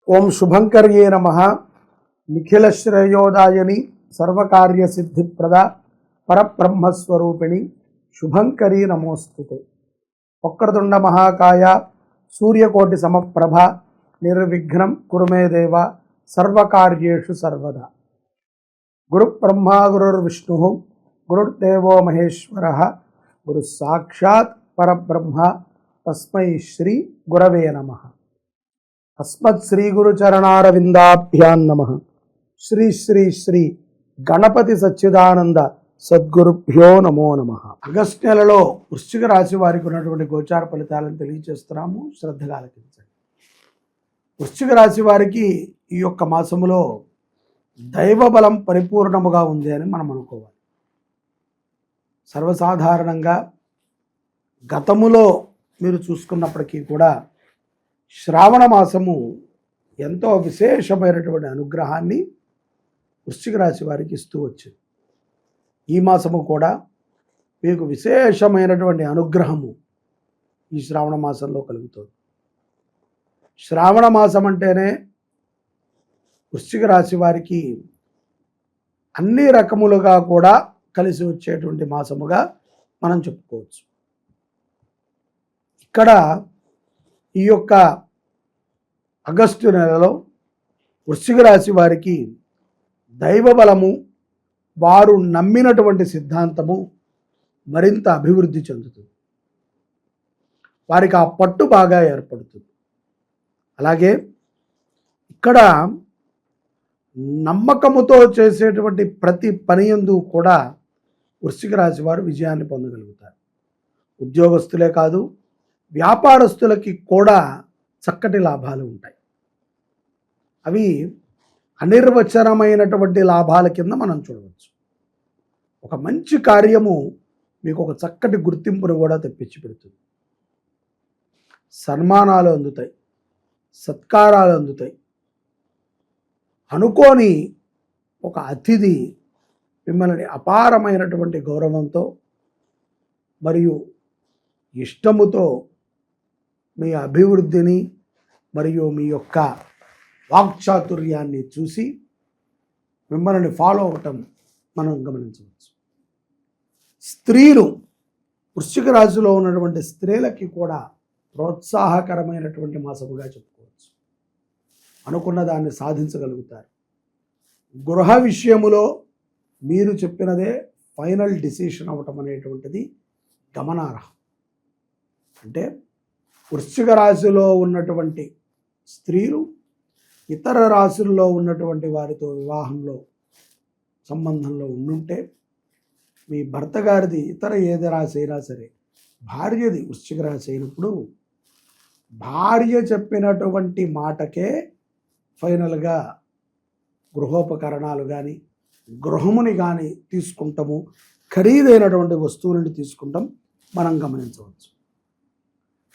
ఓం శుభంకర్యే నమః. నిఖిల శ్రేయోదాయని సర్వకార్య సిద్ధిప్రద పరబ్రహ్మస్వరూపిణి శుభంకరీ నమోస్తుతే. వక్రతుండ మహాకాయ సూర్యకోటి సమప్రభ నిర్విఘ్నం కురు మే దేవ సర్వకార్యేషు సర్వదా. గురు బ్రహ్మా గురుర్విష్ణు గురుర్దేవో మహేశ్వర గురు సాక్షాత్ పరబ్రహ్మ తస్మై శ్రీ గురవే నమః. అస్మత్ శ్రీ గురు చరణారవిందాభ్యాం నమః. శ్రీ శ్రీ శ్రీ గణపతి సచ్చిదానంద సద్గురుభ్యో నమో నమః. ఆగస్టు నెలలో వృశ్చిక రాశి వారికి ఉన్నటువంటి గోచార ఫలితాలను తెలియజేస్తున్నాము, శ్రద్ధగా ఆలకించండి. వృశ్చిక రాశి వారికి ఈ యొక్క మాసములో దైవ బలం పరిపూర్ణముగా ఉంది అని మనం అనుకోవాలి. సర్వసాధారణంగా గతములో మీరు చూసుకున్నప్పటికీ కూడా శ్రావణ మాసము ఎంతో విశేషమైనటువంటి అనుగ్రహాన్ని వృశ్చిక రాశి వారికి ఇస్తూ వచ్చింది. ఈ మాసము కూడా మీకు విశేషమైనటువంటి అనుగ్రహము ఈ శ్రావణ మాసంలో కలుగుతుంది. శ్రావణ మాసం అంటేనే వృశ్చిక రాశి వారికి అన్ని రకములుగా కూడా కలిసి వచ్చేటువంటి మాసముగా మనం చెప్పుకోవచ్చు. ఇక్కడ ఈ యొక్క ఆగస్టు నెలలో వృశ్చిక రాశి వారికి దైవ బలము, వారు నమ్మినటువంటి సిద్ధాంతము మరింత అభివృద్ధి చెందుతుంది. వారికి ఆ పట్టు బాగా ఏర్పడుతుంది. అలాగే ఇక్కడ నమ్మకముతో చేసేటువంటి ప్రతి పని యందు కూడా వృశ్చిక రాశి వారు విజయాన్ని పొందగలుగుతారు. ఉద్యోగస్తులే కాదు, వ్యాపారస్తులకి కూడా చక్కటి లాభాలు ఉంటాయి. అవి అనిర్వచనమైనటువంటి లాభాల కింద మనం చూడవచ్చు. ఒక మంచి కార్యము మీకు ఒక చక్కటి గుర్తింపును కూడా తెప్పించి పెడుతుంది. సన్మానాలు అందుతాయి, సత్కారాలు అందుతాయి. అనుకోని ఒక అతిథి మిమ్మల్ని అపారమైనటువంటి గౌరవంతో మరియు ఇష్టముతో మీ అభివృద్ధిని మరియు మీ యొక్క వాక్చాతుర్యాన్ని చూసి మిమ్మల్ని ఫాలో అవటం మనం గమనించవచ్చు. స్త్రీలు, వృశ్చిక రాశిలో ఉన్నటువంటి స్త్రీలకి కూడా ప్రోత్సాహకరమైనటువంటి మాసముగా చెప్పుకోవచ్చు. అనుకున్న దాన్ని సాధించగలుగుతారు. గృహ విషయములో మీరు చెప్పినదే ఫైనల్ డిసిషన్ అవ్వటం అనేటువంటిది గమనార్హం. అంటే వృశ్చిక రాశిలో ఉన్నటువంటి స్త్రీలు ఇతర రాశుల్లో ఉన్నటువంటి వారితో వివాహంలో సంబంధంలో ఉండుంటే, మీ భర్త గారిది ఇతర ఏది రాశి అయినా సరే, భార్యది వృశ్చిక రాశి అయినప్పుడు భార్య చెప్పినటువంటి మాటకే ఫైనల్గా గృహోపకరణాలు కానీ గృహముని కానీ తీసుకుంటాము, ఖరీదైనటువంటి వస్తువులను తీసుకుంటాం మనం గమనించవచ్చు.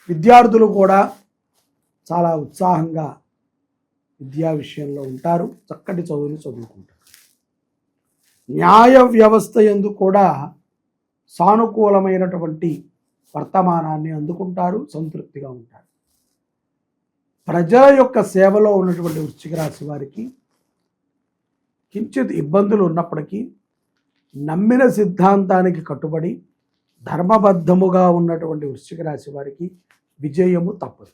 విద్యార్థులు కూడా చాలా ఉత్సాహంగా విద్యా విషయంలో ఉంటారు, చక్కటి చదువులు చదువుకుంటారు. న్యాయ వ్యవస్థ యందు కూడా సానుకూలమైనటువంటి వర్తమానాన్ని అందుకుంటారు, సంతృప్తిగా ఉంటారు. ప్రజల యొక్క సేవలో ఉన్నటువంటి వృశ్చిక రాశి వారికి కించిత్ ఇబ్బందులు ఉన్నప్పటికీ నమ్మిన సిద్ధాంతానికి కట్టుబడి ధర్మబద్ధముగా ఉన్నటువంటి వృశ్చిక రాశి వారికి విజయము తప్పదు.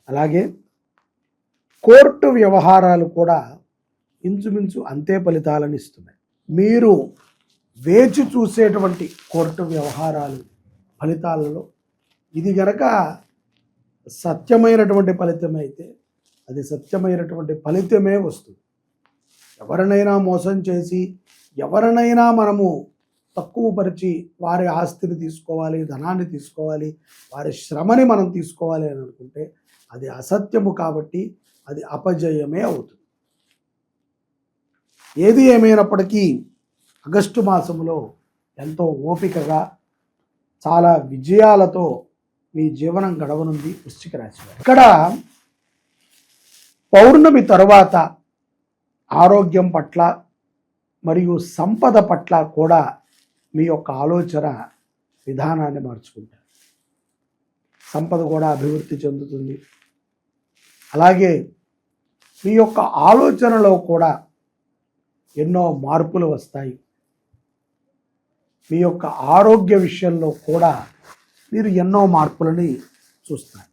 అలాగే కోర్టు వ్యవహారాలు కూడా ఇంచుమించు అంతే ఫలితాలను ఇస్తున్నాయి. మీరు వేచి చూసేటువంటి కోర్టు వ్యవహారాలు ఫలితాలలో ఇది గనక సత్యమైనటువంటి ఫలితమే అయితే అది సత్యమైనటువంటి ఫలితమే వస్తుంది. ఎవరినైనా మోసం చేసి ఎవరినైనా మనము తక్కువపరిచి వారి ఆస్తిని తీసుకోవాలి, ధనాన్ని తీసుకోవాలి, వారి శ్రమని మనం తీసుకోవాలి అని అనుకుంటే అది అసత్యము, కాబట్టి అది అపజయమే అవుతుంది. ఏది ఏమైనప్పటికీ ఆగస్టు మాసంలో ఎంతో ఓపికగా చాలా విజయాలతో మీ జీవనం గడవనుంది వృశ్చిక రాశి వారు. ఇక్కడ పౌర్ణమి తరువాత ఆరోగ్యం పట్ల మరియు సంపద పట్ల కూడా మీ యొక్క ఆలోచన విధానాన్ని మార్చుకుంటారు. సంపద కూడా అభివృద్ధి చెందుతుంది. అలాగే మీ యొక్క ఆలోచనలో కూడా ఎన్నో మార్పులు వస్తాయి. మీ యొక్క ఆరోగ్య విషయంలో కూడా మీరు ఎన్నో మార్పులని చూస్తారు.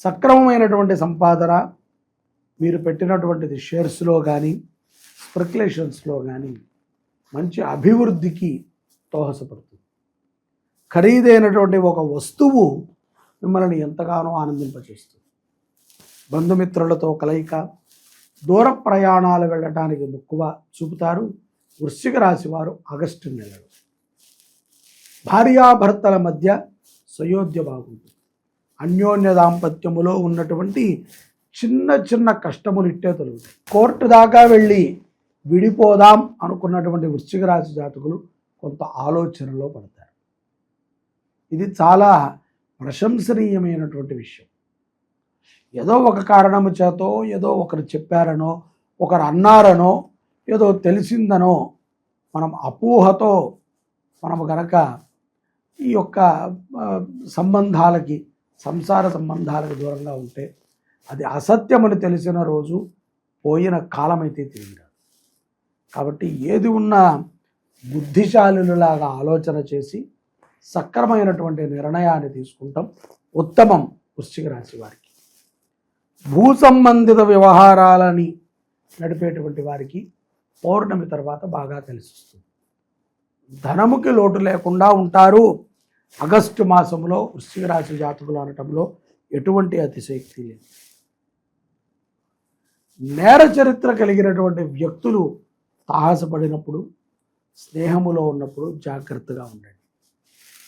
సక్రమమైనటువంటి సంపాదన మీరు పెట్టినటువంటిది షేర్స్లో కానీ స్పెక్యులేషన్స్లో కానీ మంచి అభివృద్ధికి దోహదపడుతుంది. ఖరీదైనటువంటి ఒక వస్తువు మిమ్మల్ని ఎంతగానో ఆనందింపచేస్తుంది. బంధుమిత్రులతో కలయిక, దూర ప్రయాణాలు వెళ్ళడానికి మక్కువ చూపుతారు వృశ్చిక రాశి వారు ఆగస్టు నెలలో. భార్యాభర్తల మధ్య సయోధ్య బాగుంటుంది. అన్యోన్య దాంపత్యములో ఉన్నటువంటి చిన్న చిన్న కష్టములు ఇట్టే తొలుగుతాయి. కోర్టు దాకా వెళ్ళి విడిపోదాం అనుకున్నటువంటి వృశ్చిక రాశి జాతకులు కొంత ఆలోచనలో పడతారు. ఇది చాలా ప్రశంసనీయమైనటువంటి విషయం. ఏదో ఒక కారణము చేతో, ఏదో ఒకరు చెప్పారనో, ఒకరు అన్నారనో, ఏదో తెలిసిందనో మనం అపోహతో మనము గనక ఈ యొక్క సంబంధాలకి, సంసార సంబంధాలకు దూరంగా ఉంటే అది అసత్యమని తెలిసిన రోజు పోయిన కాలమైతే తిరిగిరాదు. కాబట్టి ఏది ఉన్నా బుద్ధిశాలులాగా ఆలోచన చేసి సక్రమైనటువంటి నిర్ణయాన్ని తీసుకుంటాం ఉత్తమం వృశ్చిక రాశి వారికి. భూ సంబంధిత వ్యవహారాలని నడిపేటువంటి వారికి పౌర్ణమి తర్వాత బాగా కలిసి వస్తుంది. ధనముకి లోటు లేకుండా ఉంటారు ఆగస్టు మాసంలో వృశ్చిక రాశి జాతకులు అనటంలో ఎటువంటి అతిశయోక్తి లేదు. నేర చరిత్ర కలిగినటువంటి వ్యక్తులు సాహసపడినప్పుడు, స్నేహములో ఉన్నప్పుడు జాగ్రత్తగా ఉండండి.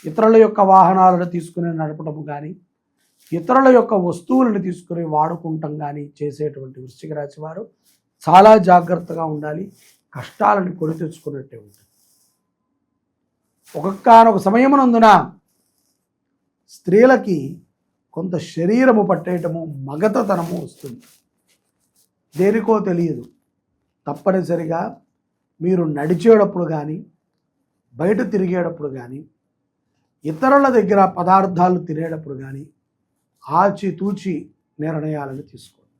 ఇతరుల యొక్క వాహనాలను తీసుకుని నడపడం కానీ, ఇతరుల యొక్క వస్తువులను తీసుకుని వాడుకుంటాం కానీ చేసేటువంటి వృశ్చిక రాశి వారు చాలా జాగ్రత్తగా ఉండాలి. కష్టాలను కొని తెచ్చుకున్నట్టే ఉంటుంది. ఒక్కొక్క సమయమునందున స్త్రీలకి కొంత శరీరము పట్టేయటము, మగతతనము వస్తుంది. దేనికో తెలియదు. తప్పనిసరిగా మీరు నడిచేటప్పుడు కానీ, బయట తిరిగేటప్పుడు కానీ, ఇతరుల దగ్గర పదార్థాలు తినేటప్పుడు కానీ ఆచితూచి నిర్ణయాలను తీసుకోండి.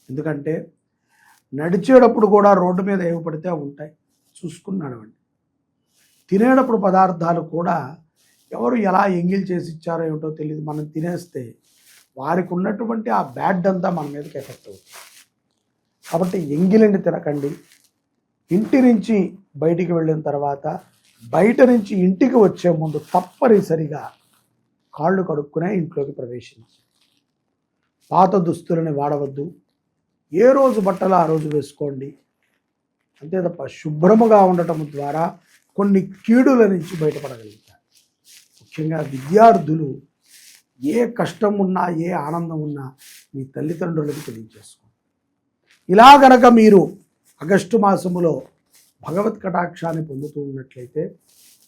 ఎందుకంటే నడిచేటప్పుడు కూడా రోడ్డు మీద ఏవి పడితే ఉంటాయి, చూసుకుని నడవండి. తినేటప్పుడు పదార్థాలు కూడా ఎవరు ఎలా ఎంగిల్ చేసి ఇచ్చారో ఏమిటో తెలియదు, మనం తినేస్తే వారికి ఉన్నటువంటి ఆ బ్యాడ్ అంతా మన మీదకి ఎఫెక్ట్ అవుతుంది. కాబట్టి ఎంగిలిని తినకండి. ఇంటి నుంచి బయటికి వెళ్ళిన తర్వాత, బయట నుంచి ఇంటికి వచ్చే ముందు తప్పనిసరిగా కాళ్ళు కడుక్కునే ఇంట్లోకి ప్రవేశించి పాత దుస్తులని వాడవద్దు. ఏ రోజు బట్టలు ఆ రోజు వేసుకోండి. అంతే తప్ప శుభ్రముగా ఉండటం ద్వారా కొన్ని కీడుల నుంచి బయటపడగలుగుతారు. ముఖ్యంగా విద్యార్థులు ఏ కష్టం ఉన్నా, ఏ ఆనందం ఉన్నా మీ తల్లిదండ్రులకు తెలియజేసుకోండి. ఇలా గనక మీరు ఆగస్టు మాసములో భగవత్ కటాక్షాన్ని పొందుతూ ఉన్నట్లయితే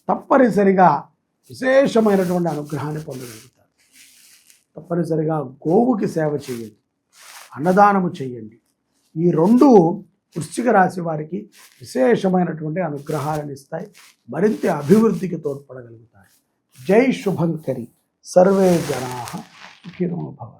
తప్పనిసరిగా విశేషమైనటువంటి అనుగ్రహాన్ని పొందగలుగుతారు. తప్పనిసరిగా గోవుకి సేవ చేయండి, అన్నదానము చేయండి. ఈ రెండు వృశ్చిక రాశి వారికి విశేషమైనటువంటి అనుగ్రహాలను ఇస్తాయి, మరింత అభివృద్ధికి తోడ్పడగలుగుతాయి. జై శుభంకరి. సర్వే జనాః సుఖినో భవంతు.